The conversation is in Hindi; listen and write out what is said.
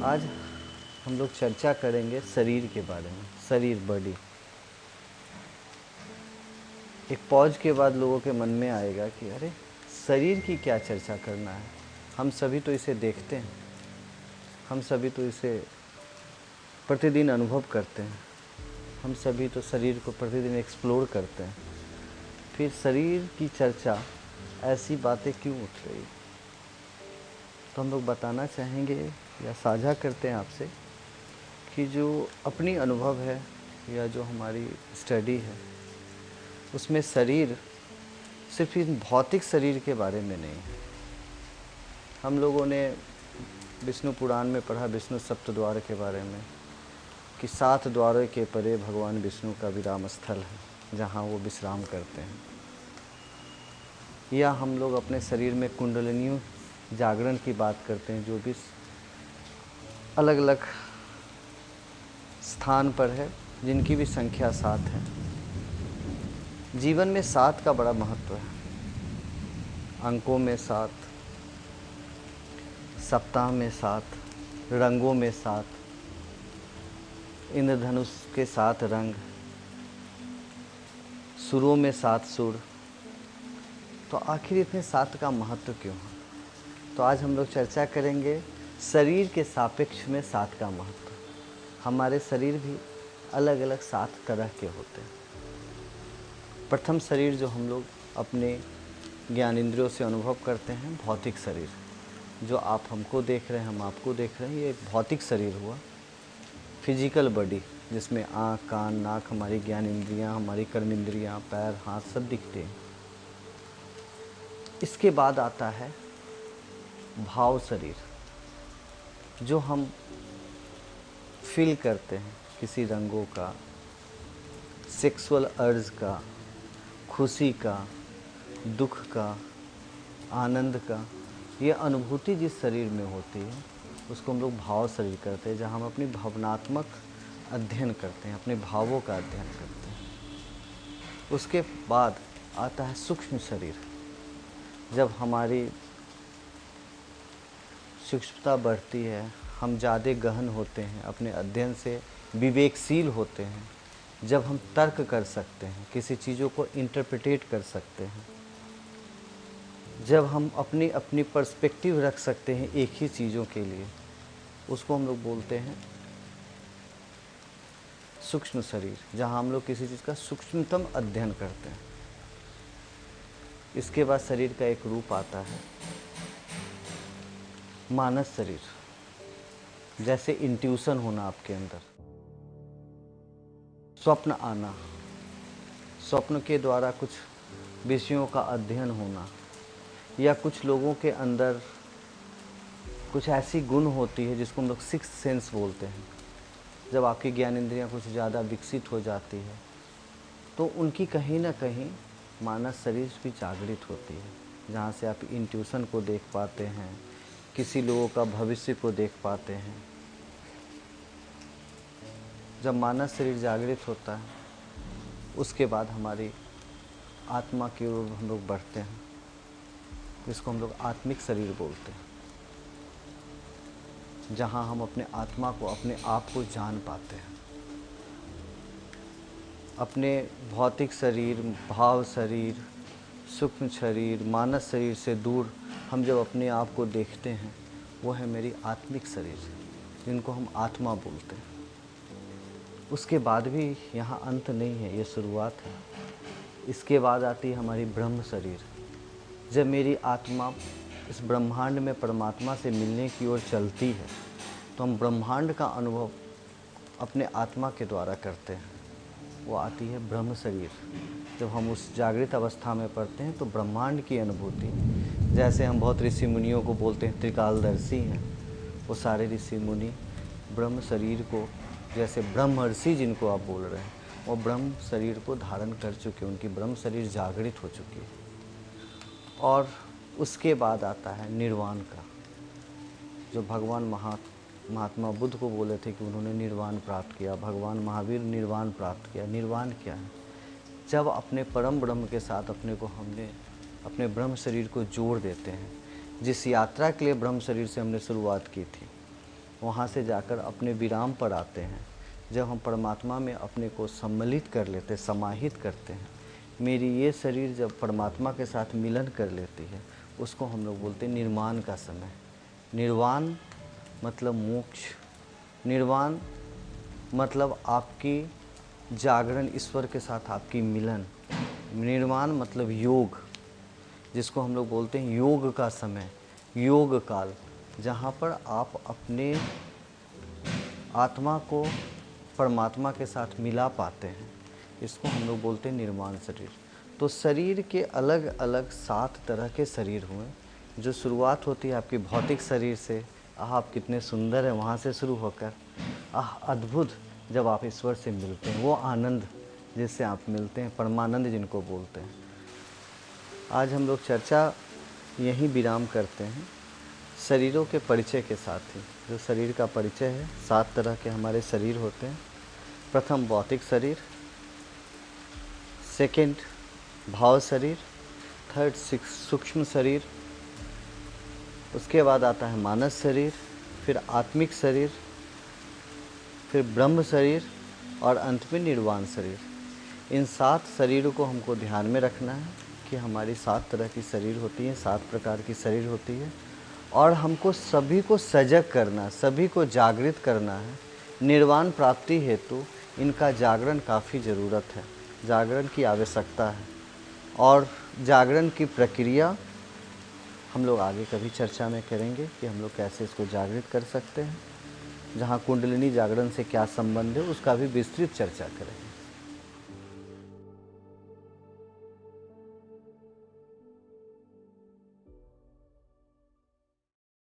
आज हम लोग चर्चा करेंगे शरीर के बारे में। शरीर, बॉडी। एक पॉज के बाद लोगों के मन में आएगा कि अरे शरीर की क्या चर्चा करना है। हम सभी तो इसे देखते हैं, हम सभी तो इसे प्रतिदिन अनुभव करते हैं, हम सभी तो शरीर को प्रतिदिन एक्सप्लोर करते हैं। फिर शरीर की चर्चा, ऐसी बातें क्यों उठ रही? तो हम लोग बताना चाहेंगे या साझा करते हैं आपसे कि जो अपनी अनुभव है या जो हमारी स्टडी है, उसमें शरीर सिर्फ इन भौतिक शरीर के बारे में नहीं है। हम लोगों ने विष्णु पुराण में पढ़ा, विष्णु सप्तद्वार के बारे में, कि 7 द्वारों के परे भगवान विष्णु का विराम स्थल है, जहाँ वो विश्राम करते हैं। या हम लोग अपने शरीर में कुंडलिनियों जागरण की बात करते हैं, जो भी अलग अलग स्थान पर है, जिनकी भी संख्या 7 है। जीवन में 7 का बड़ा महत्व है। अंकों में 7, सप्ताह में 7, रंगों में 7, इंद्रधनुष के 7 रंग, सुरों में 7 सुर। तो आखिर इतने 7 का महत्व क्यों है? तो आज हम लोग चर्चा करेंगे शरीर के सापेक्ष में 7 का महत्व। हमारे शरीर भी अलग अलग 7 तरह के होते हैं। प्रथम शरीर जो हम लोग अपने ज्ञान इंद्रियों से अनुभव करते हैं, भौतिक शरीर, जो आप हमको देख रहे हैं, हम आपको देख रहे हैं, ये एक भौतिक शरीर हुआ, फिजिकल बॉडी, जिसमें आँख, कान, नाक, हमारी ज्ञान इंद्रियाँ, हमारी कर्म इंद्रियाँ, पैर, हाथ सब दिखते हैं। इसके बाद आता है भाव शरीर, जो हम फील करते हैं, किसी रंगों का, सेक्सुअल अर्ज का, खुशी का, दुख का, आनंद का, ये अनुभूति जिस शरीर में होती है, उसको हम लोग भाव शरीर करते हैं, जहाँ हम अपनी भावनात्मक अध्ययन करते हैं, अपने भावों का अध्ययन करते हैं। उसके बाद आता है सूक्ष्म शरीर। जब हमारी सूक्ष्मता बढ़ती है, हम ज़्यादा गहन होते हैं, अपने अध्ययन से विवेकशील होते हैं, जब हम तर्क कर सकते हैं, किसी चीज़ों को इंटरप्रिटेट कर सकते हैं, जब हम अपनी अपनी पर्सपेक्टिव रख सकते हैं एक ही चीज़ों के लिए, उसको हम लोग बोलते हैं सूक्ष्म शरीर, जहाँ हम लोग किसी चीज़ का सूक्ष्मतम अध्ययन करते हैं। इसके बाद शरीर का एक रूप आता है मानस शरीर, जैसे इंट्यूशन होना आपके अंदर, स्वप्न आना, स्वप्न के द्वारा कुछ विषयों का अध्ययन होना, या कुछ लोगों के अंदर कुछ ऐसी गुण होती है जिसको हम लोग सिक्स्थ सेंस बोलते हैं। जब आपकी ज्ञान इंद्रियाँ कुछ ज़्यादा विकसित हो जाती है, तो उनकी कहीं ना कहीं मानस शरीर भी जागृत होती है, जहाँ से आप इंट्यूशन को देख पाते हैं, किसी लोगों का भविष्य को देख पाते हैं। जब मानस शरीर जागृत होता है, उसके बाद हमारी आत्मा की ओर हम लोग बढ़ते हैं, जिसको हम लोग आत्मिक शरीर बोलते हैं, जहाँ हम अपने आत्मा को, अपने आप को जान पाते हैं। अपने भौतिक शरीर, भाव शरीर, सूक्ष्म शरीर, मानस शरीर से दूर हम जब अपने आप को देखते हैं, वो है मेरी आत्मिक शरीर, जिनको हम आत्मा बोलते हैं। उसके बाद भी यहाँ अंत नहीं है, ये शुरुआत है। इसके बाद आती है हमारी ब्रह्म शरीर। जब मेरी आत्मा इस ब्रह्मांड में परमात्मा से मिलने की ओर चलती है, तो हम ब्रह्मांड का अनुभव अपने आत्मा के द्वारा करते हैं। वो आती है ब्रह्म शरीर। जब हम उस जागृत अवस्था में पड़ते हैं, तो ब्रह्मांड की अनुभूति, जैसे हम बहुत ऋषि मुनियों को बोलते हैं त्रिकालदर्शी हैं, वो सारे ऋषि मुनि ब्रह्म शरीर को, जैसे ब्रह्मर्षि जिनको आप बोल रहे हैं, वो ब्रह्म शरीर को धारण कर चुके, उनकी ब्रह्म शरीर जागृत हो चुकी है। और उसके बाद आता है निर्वाण का, जो भगवान महात्मा बुद्ध को बोले थे कि उन्होंने निर्वाण प्राप्त किया, भगवान महावीर निर्वाण प्राप्त किया। निर्वाण क्या है? जब अपने परम ब्रह्म के साथ हमने अपने ब्रह्म शरीर को जोड़ देते हैं। जिस यात्रा के लिए ब्रह्म शरीर से हमने शुरुआत की थी, वहाँ से जाकर अपने विराम पर आते हैं। जब हम परमात्मा में अपने को सम्मिलित कर लेते, समाहित करते हैं, मेरी ये शरीर जब परमात्मा के साथ मिलन कर लेती है, उसको हम लोग बोलते हैं निर्वाण का समय। निर्वाण मतलब मोक्ष, निर्वाण मतलब आपकी जागरण, ईश्वर के साथ आपकी मिलन। निर्वाण मतलब योग, जिसको हम लोग बोलते हैं योग का समय, योग काल, जहाँ पर आप अपने आत्मा को परमात्मा के साथ मिला पाते हैं। इसको हम लोग बोलते हैं निर्वाण शरीर। तो शरीर के अलग अलग 7 तरह के शरीर हुए। जो शुरुआत होती है आपकी भौतिक शरीर से, आह आप कितने सुंदर हैं, वहाँ से शुरू होकर आह अद्भुत, जब आप ईश्वर से मिलते हैं, वो आनंद जिससे आप मिलते हैं, परमानंद जिनको बोलते हैं। आज हम लोग चर्चा यहीं विराम करते हैं, शरीरों के परिचय के साथ ही। जो शरीर का परिचय है, 7 तरह के हमारे शरीर होते हैं। प्रथम भौतिक शरीर, सेकंड भाव शरीर, थर्ड सूक्ष्म शरीर, उसके बाद आता है मानस शरीर, फिर आत्मिक शरीर, फिर ब्रह्म शरीर और अंत में निर्वाण शरीर। इन 7 शरीरों को हमको ध्यान में रखना है कि हमारी 7 तरह की शरीर होती है, 7 प्रकार की शरीर होती है, और हमको सभी को सजग करना, सभी को जागृत करना है। निर्वाण प्राप्ति हेतु इनका जागरण काफ़ी ज़रूरत है, जागरण की आवश्यकता है। और जागरण की प्रक्रिया हम लोग आगे कभी चर्चा में करेंगे कि हम लोग कैसे इसको जागृत कर सकते हैं। जहाँ कुंडलिनी जागरण से क्या संबंध है, उसका भी विस्तृत चर्चा करेंगे।